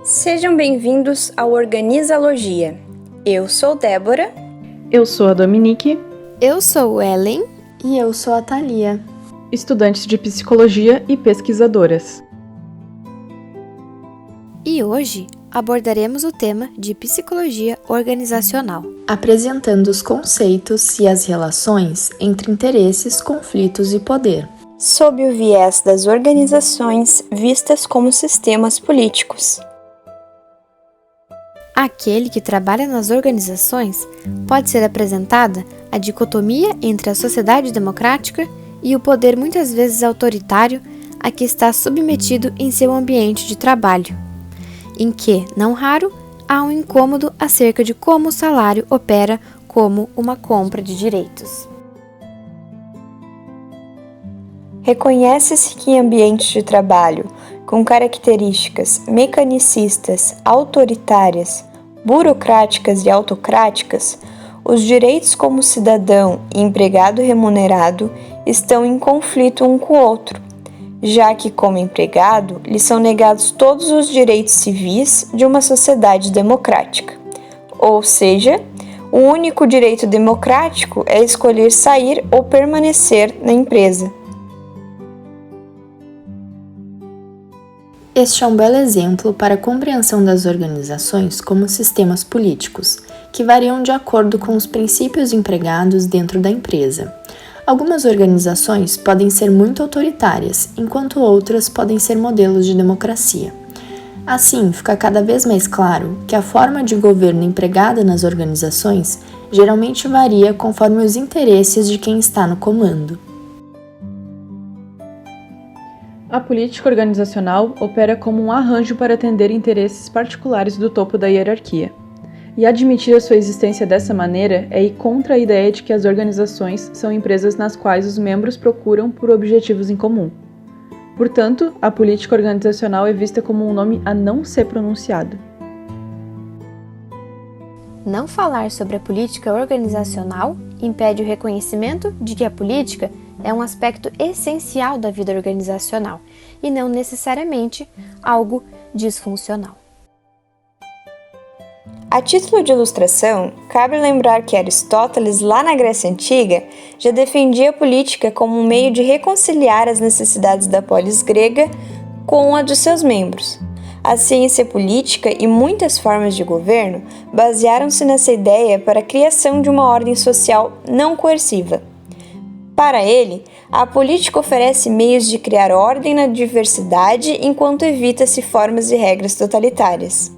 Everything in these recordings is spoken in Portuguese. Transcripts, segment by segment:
Sejam bem-vindos ao Organizalogia. Eu sou Débora. Eu sou a Dominique. Eu sou Ellen. E eu sou a Thalia. Estudantes de psicologia e pesquisadoras. E hoje abordaremos o tema de psicologia organizacional, apresentando os conceitos e as relações entre interesses, conflitos e poder, sob o viés das organizações vistas como sistemas políticos. Aquele que trabalha nas organizações pode ser apresentada a dicotomia entre a sociedade democrática e o poder muitas vezes autoritário a que está submetido em seu ambiente de trabalho, em que, não raro, há um incômodo acerca de como o salário opera como uma compra de direitos. Reconhece-se que em ambientes de trabalho com características mecanicistas, autoritárias, burocráticas e autocráticas, os direitos como cidadão e empregado remunerado estão em conflito um com o outro, já que, como empregado, lhe são negados todos os direitos civis de uma sociedade democrática. Ou seja, o único direito democrático é escolher sair ou permanecer na empresa. Este é um belo exemplo para a compreensão das organizações como sistemas políticos, que variam de acordo com os princípios empregados dentro da empresa. Algumas organizações podem ser muito autoritárias, enquanto outras podem ser modelos de democracia. Assim, fica cada vez mais claro que a forma de governo empregada nas organizações geralmente varia conforme os interesses de quem está no comando. A política organizacional opera como um arranjo para atender interesses particulares do topo da hierarquia. E admitir a sua existência dessa maneira é ir contra a ideia de que as organizações são empresas nas quais os membros procuram por objetivos em comum. Portanto, a política organizacional é vista como um nome a não ser pronunciado. Não falar sobre a política organizacional impede o reconhecimento de que a política é um aspecto essencial da vida organizacional e não necessariamente algo disfuncional. A título de ilustração, cabe lembrar que Aristóteles, lá na Grécia Antiga, já defendia a política como um meio de reconciliar as necessidades da polis grega com a de seus membros. A ciência política e muitas formas de governo basearam-se nessa ideia para a criação de uma ordem social não coerciva. Para ele, a política oferece meios de criar ordem na diversidade enquanto evita-se formas e regras totalitárias.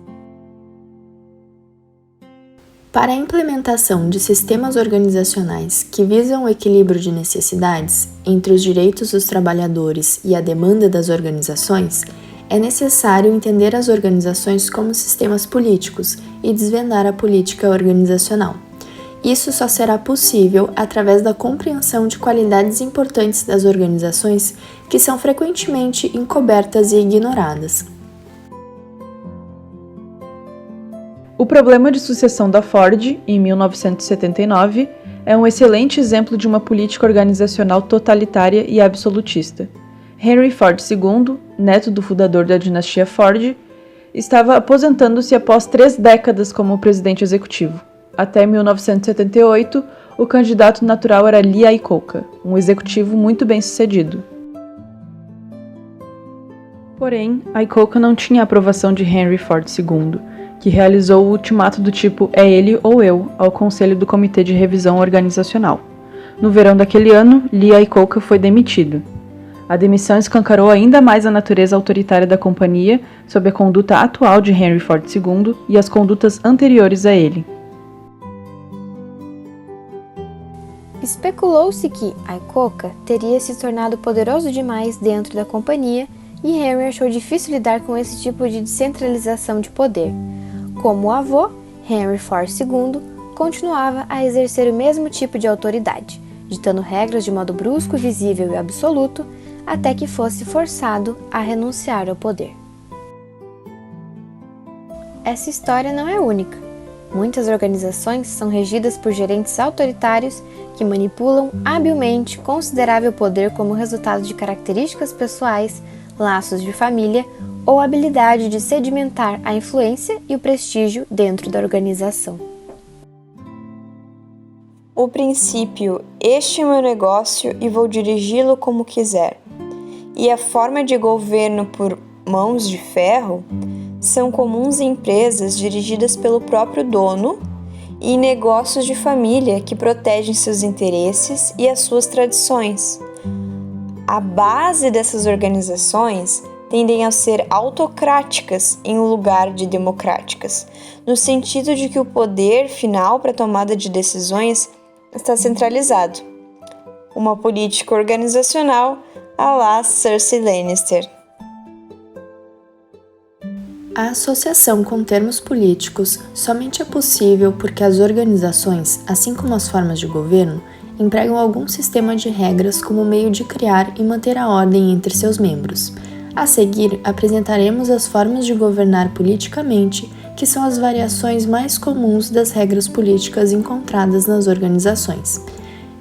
Para a implementação de sistemas organizacionais que visam o equilíbrio de necessidades entre os direitos dos trabalhadores e a demanda das organizações, é necessário entender as organizações como sistemas políticos e desvendar a política organizacional. Isso só será possível através da compreensão de qualidades importantes das organizações que são frequentemente encobertas e ignoradas. O problema de sucessão da Ford, em 1979, é um excelente exemplo de uma política organizacional totalitária e absolutista. Henry Ford II, neto do fundador da dinastia Ford, estava aposentando-se após 3 décadas como presidente executivo. Até 1978, o candidato natural era Lee Iacocca, um executivo muito bem-sucedido. Porém, Iacocca não tinha a aprovação de Henry Ford II, que realizou o ultimato do tipo "é ele ou eu" ao Conselho do Comitê de Revisão Organizacional. No verão daquele ano, Lee Iacocca foi demitido. A demissão escancarou ainda mais a natureza autoritária da companhia sob a conduta atual de Henry Ford II e as condutas anteriores a ele. Especulou-se que Iacocca teria se tornado poderoso demais dentro da companhia e Henry achou difícil lidar com esse tipo de descentralização de poder. Como o avô, Henry Ford II continuava a exercer o mesmo tipo de autoridade, ditando regras de modo brusco, visível e absoluto, até que fosse forçado a renunciar ao poder. essa história não é única. Muitas organizações são regidas por gerentes autoritários que manipulam habilmente considerável poder como resultado de características pessoais, laços de família ou habilidade de sedimentar a influência e o prestígio dentro da organização. O princípio "este é meu negócio e vou dirigi-lo como quiser" e a forma de governo por mãos de ferro são comuns em empresas dirigidas pelo próprio dono e em negócios de família que protegem seus interesses e as suas tradições. A base dessas organizações tendem a ser autocráticas em lugar de democráticas, no sentido de que o poder final para a tomada de decisões está centralizado. Uma política organizacional à la Cersei Lannister. A associação com termos políticos somente é possível porque as organizações, assim como as formas de governo, empregam algum sistema de regras como meio de criar e manter a ordem entre seus membros. A seguir, apresentaremos as formas de governar politicamente, que são as variações mais comuns das regras políticas encontradas nas organizações.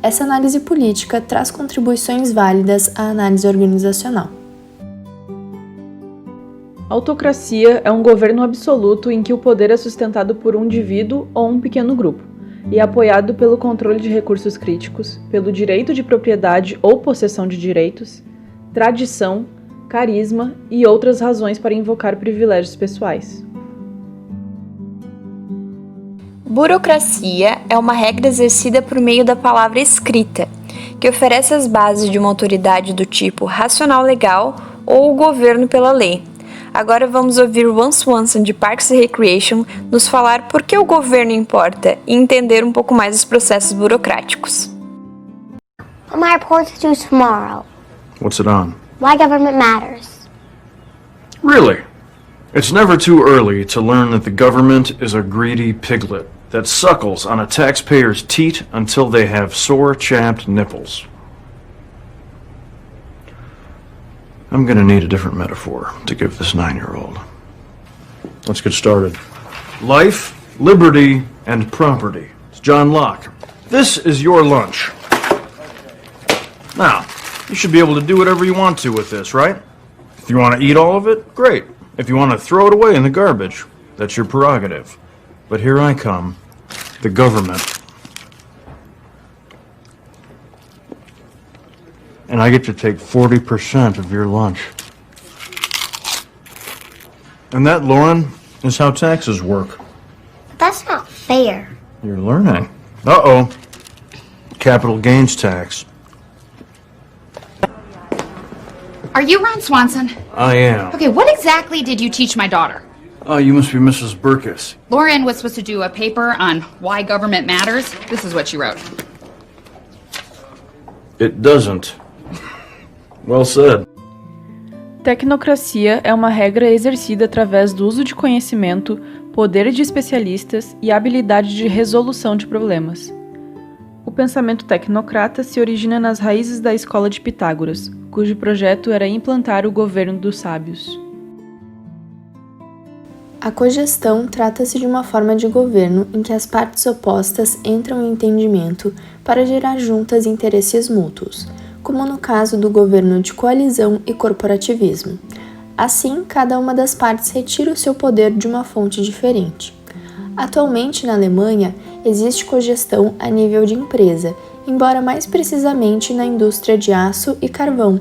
Essa análise política traz contribuições válidas à análise organizacional. Autocracia é um governo absoluto em que o poder é sustentado por um indivíduo ou um pequeno grupo, e é apoiado pelo controle de recursos críticos, pelo direito de propriedade ou possessão de direitos, tradição, carisma e outras razões para invocar privilégios pessoais. Burocracia é uma regra exercida por meio da palavra escrita, que oferece as bases de uma autoridade do tipo racional legal ou o governo pela lei. Agora vamos ouvir Ron Swanson de Parks and Recreation nos falar por que o governo importa e entender um pouco mais os processos burocráticos. My report is due tomorrow. What's it on? Why government matters. Really? It's never too early to learn that the government is a greedy piglet that suckles on a taxpayer's teat until they have sore, chapped nipples. I'm gonna need a different metaphor to give this 9-year-old. Let's get started. Life, liberty, and property. It's John Locke. This is your lunch. Now, you should be able to do whatever you want to with this, right? If you want to eat all of it, great. If you want to throw it away in the garbage, that's your prerogative. But here I come, the government. And I get to take 40% of your lunch. And that, Lauren, is how taxes work. That's not fair. You're learning. Uh-oh. Capital gains tax. Are you Ron Swanson? I am. Okay, what exactly did you teach my daughter? Oh, you must be Mrs. Burkus. Lauren was supposed to do a paper on why government matters. This is what she wrote. It doesn't. Well said. Tecnocracia é uma regra exercida através do uso de conhecimento, poder de especialistas e habilidade de resolução de problemas. O pensamento tecnocrata se origina nas raízes da escola de Pitágoras, cujo projeto era implantar o governo dos sábios. A cogestão trata-se de uma forma de governo em que as partes opostas entram em entendimento para gerar juntas interesses mútuos, como no caso do governo de coalizão e corporativismo. Assim, cada uma das partes retira o seu poder de uma fonte diferente. Atualmente, na Alemanha, existe cogestão a nível de empresa, embora mais precisamente na indústria de aço e carvão.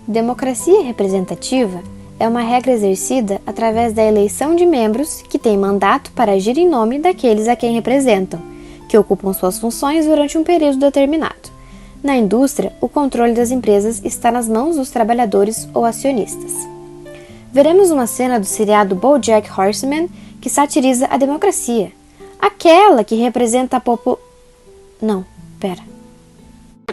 Democracia representativa é uma regra exercida através da eleição de membros que têm mandato para agir em nome daqueles a quem representam, que ocupam suas funções durante um período determinado. Na indústria, o controle das empresas está nas mãos dos trabalhadores ou acionistas. Veremos uma cena do seriado BoJack Horseman que satiriza a democracia, aquela que representa a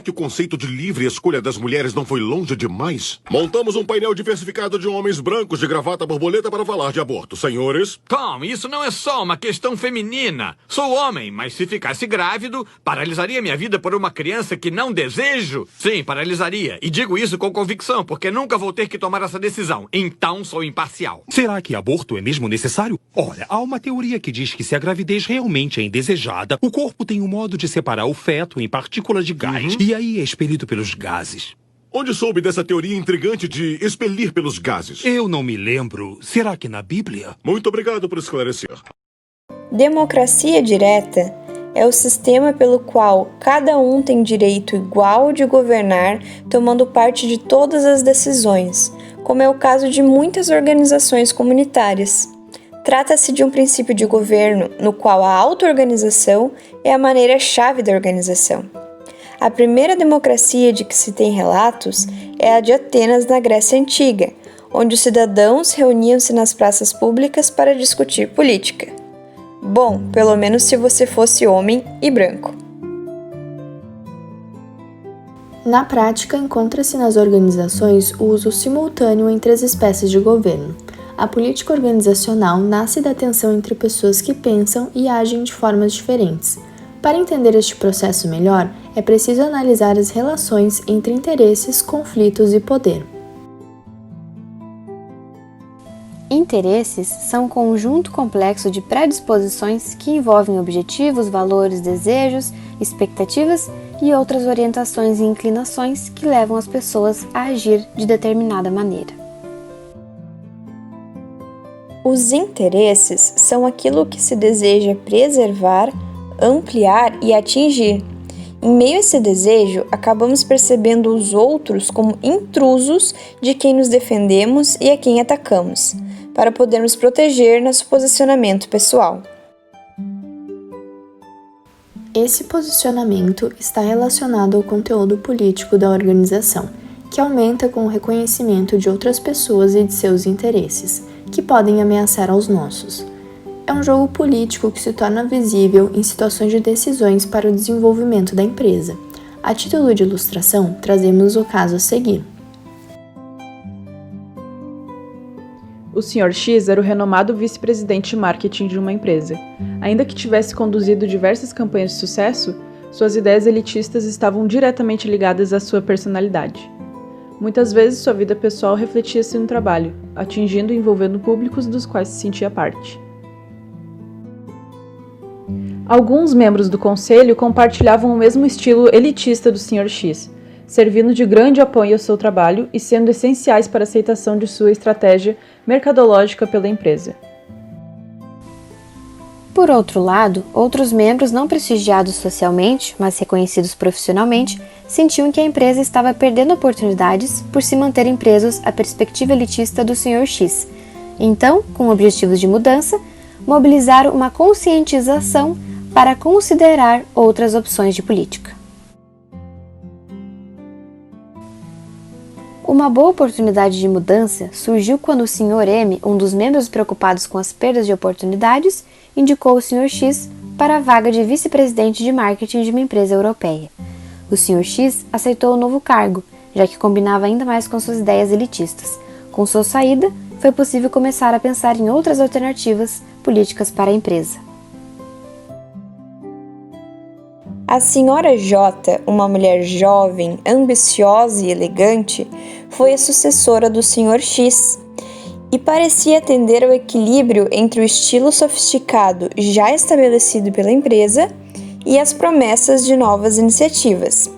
que o conceito de livre escolha das mulheres não foi longe demais? Montamos um painel diversificado de homens brancos de gravata borboleta para falar de aborto. Senhores? Tom, isso não é só uma questão feminina. Sou homem, mas se ficasse grávido, paralisaria minha vida por uma criança que não desejo? Sim, paralisaria. E digo isso com convicção, porque nunca vou ter que tomar essa decisão. Então sou imparcial. Será que aborto é mesmo necessário? Olha, há uma teoria que diz que se a gravidez realmente é indesejada, o corpo tem um modo de separar o feto em partículas de gás. E aí é expelido pelos gases. Onde soube dessa teoria intrigante de expelir pelos gases? Eu não me lembro. Será que na Bíblia? Muito obrigado por esclarecer. Democracia direta é o sistema pelo qual cada um tem direito igual de governar, tomando parte de todas as decisões, como é o caso de muitas organizações comunitárias. Trata-se de um princípio de governo no qual a auto-organização é a maneira-chave da organização. A primeira democracia de que se tem relatos é a de Atenas, na Grécia Antiga, onde os cidadãos reuniam-se nas praças públicas para discutir política. Bom, pelo menos se você fosse homem e branco. Na prática, encontra-se nas organizações o uso simultâneo entre as espécies de governo. A política organizacional nasce da tensão entre pessoas que pensam e agem de formas diferentes. Para entender este processo melhor, é preciso analisar as relações entre interesses, conflitos e poder. Interesses são um conjunto complexo de predisposições que envolvem objetivos, valores, desejos, expectativas e outras orientações e inclinações que levam as pessoas a agir de determinada maneira. Os interesses são aquilo que se deseja preservar, ampliar e atingir. Em meio a esse desejo, acabamos percebendo os outros como intrusos de quem nos defendemos e a quem atacamos, para podermos proteger nosso posicionamento pessoal. Esse posicionamento está relacionado ao conteúdo político da organização, que aumenta com o reconhecimento de outras pessoas e de seus interesses, que podem ameaçar aos nossos. É um jogo político que se torna visível em situações de decisões para o desenvolvimento da empresa. A título de ilustração, trazemos o caso a seguir. O Sr. X era o renomado vice-presidente de marketing de uma empresa. Ainda que tivesse conduzido diversas campanhas de sucesso, suas ideias elitistas estavam diretamente ligadas à sua personalidade. Muitas vezes sua vida pessoal refletia-se no trabalho, atingindo e envolvendo públicos dos quais se sentia parte. Alguns membros do conselho compartilhavam o mesmo estilo elitista do Sr. X, servindo de grande apoio ao seu trabalho e sendo essenciais para a aceitação de sua estratégia mercadológica pela empresa. Por outro lado, outros membros não prestigiados socialmente, mas reconhecidos profissionalmente, sentiam que a empresa estava perdendo oportunidades por se manterem presos à perspectiva elitista do Sr. X. Então, com objetivos de mudança, mobilizaram uma conscientização para considerar outras opções de política. Uma boa oportunidade de mudança surgiu quando o Sr. M, um dos membros preocupados com as perdas de oportunidades, indicou o Sr. X para a vaga de vice-presidente de marketing de uma empresa europeia. O Sr. X aceitou o novo cargo, já que combinava ainda mais com suas ideias elitistas. Com sua saída, foi possível começar a pensar em outras alternativas políticas para a empresa. A Sra. J, uma mulher jovem, ambiciosa e elegante, foi a sucessora do Sr. X e parecia atender ao equilíbrio entre o estilo sofisticado já estabelecido pela empresa e as promessas de novas iniciativas.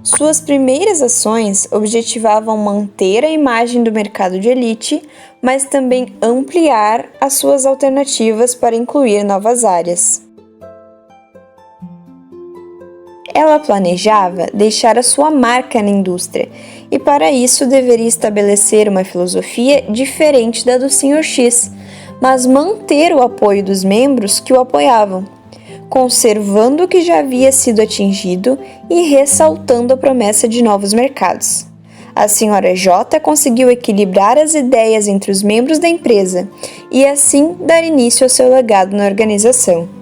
Suas primeiras ações objetivavam manter a imagem do mercado de elite, mas também ampliar as suas alternativas para incluir novas áreas. Ela planejava deixar a sua marca na indústria e, para isso, deveria estabelecer uma filosofia diferente da do Sr. X, mas manter o apoio dos membros que o apoiavam, conservando o que já havia sido atingido e ressaltando a promessa de novos mercados. A Sra. J conseguiu equilibrar as ideias entre os membros da empresa e, assim, dar início ao seu legado na organização.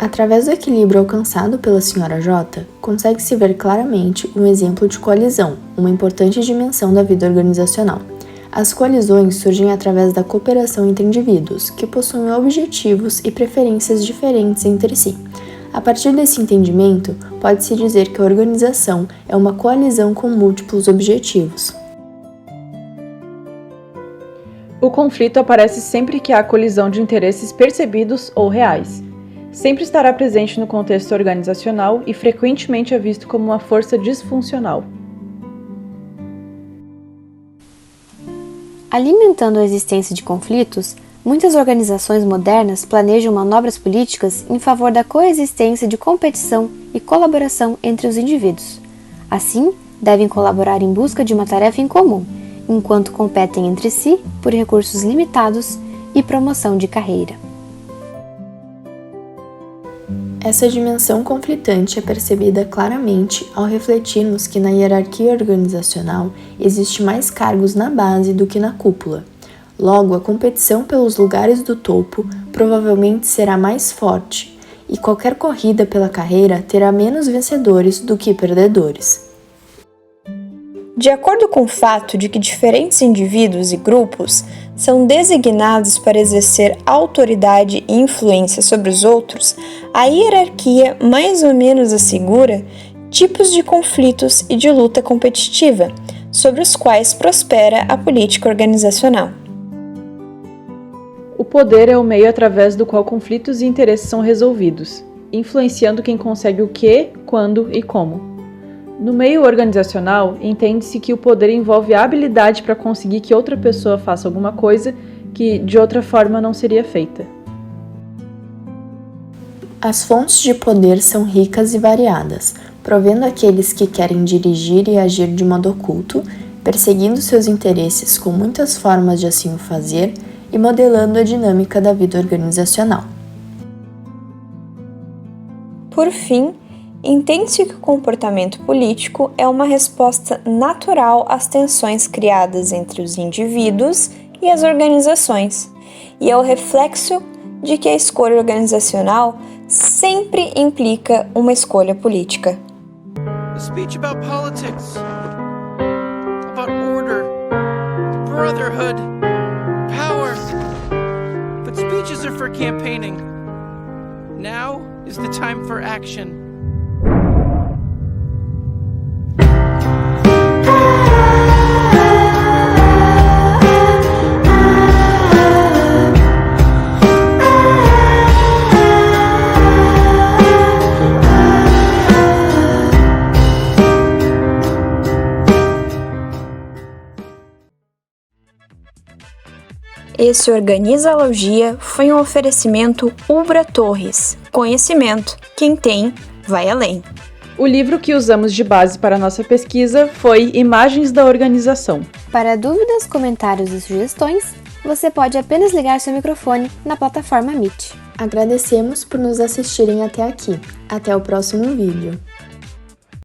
Através do equilíbrio alcançado pela Sra. J, consegue-se ver claramente um exemplo de coalizão, uma importante dimensão da vida organizacional. As coalizões surgem através da cooperação entre indivíduos, que possuem objetivos e preferências diferentes entre si. A partir desse entendimento, pode-se dizer que a organização é uma coalizão com múltiplos objetivos. O conflito aparece sempre que há colisão de interesses percebidos ou reais. Sempre estará presente no contexto organizacional e frequentemente é visto como uma força disfuncional. Alimentando a existência de conflitos, muitas organizações modernas planejam manobras políticas em favor da coexistência de competição e colaboração entre os indivíduos. Assim, devem colaborar em busca de uma tarefa em comum, enquanto competem entre si por recursos limitados e promoção de carreira. Essa dimensão conflitante é percebida claramente ao refletirmos que na hierarquia organizacional existe mais cargos na base do que na cúpula. Logo, a competição pelos lugares do topo provavelmente será mais forte, e qualquer corrida pela carreira terá menos vencedores do que perdedores. De acordo com o fato de que diferentes indivíduos e grupos são designados para exercer autoridade e influência sobre os outros, a hierarquia mais ou menos assegura tipos de conflitos e de luta competitiva, sobre os quais prospera a política organizacional. O poder é o meio através do qual conflitos e interesses são resolvidos, influenciando quem consegue o que, quando e como. No meio organizacional, entende-se que o poder envolve a habilidade para conseguir que outra pessoa faça alguma coisa que, de outra forma, não seria feita. As fontes de poder são ricas e variadas, provendo aqueles que querem dirigir e agir de modo oculto, perseguindo seus interesses com muitas formas de assim o fazer e modelando a dinâmica da vida organizacional. Por fim, entende-se que o comportamento político é uma resposta natural às tensões criadas entre os indivíduos e as organizações, e é o reflexo de que a escolha organizacional sempre implica uma escolha política. A speech about politics, about order, brotherhood, power. But speeches are for campaigning. Now is the time for action. Esse Organiza a Logia foi um oferecimento Ubra Torres. Conhecimento, quem tem, vai além. O livro que usamos de base para a nossa pesquisa foi Imagens da Organização. Para dúvidas, comentários e sugestões, você pode apenas ligar seu microfone na plataforma Meet. Agradecemos por nos assistirem até aqui. Até o próximo vídeo.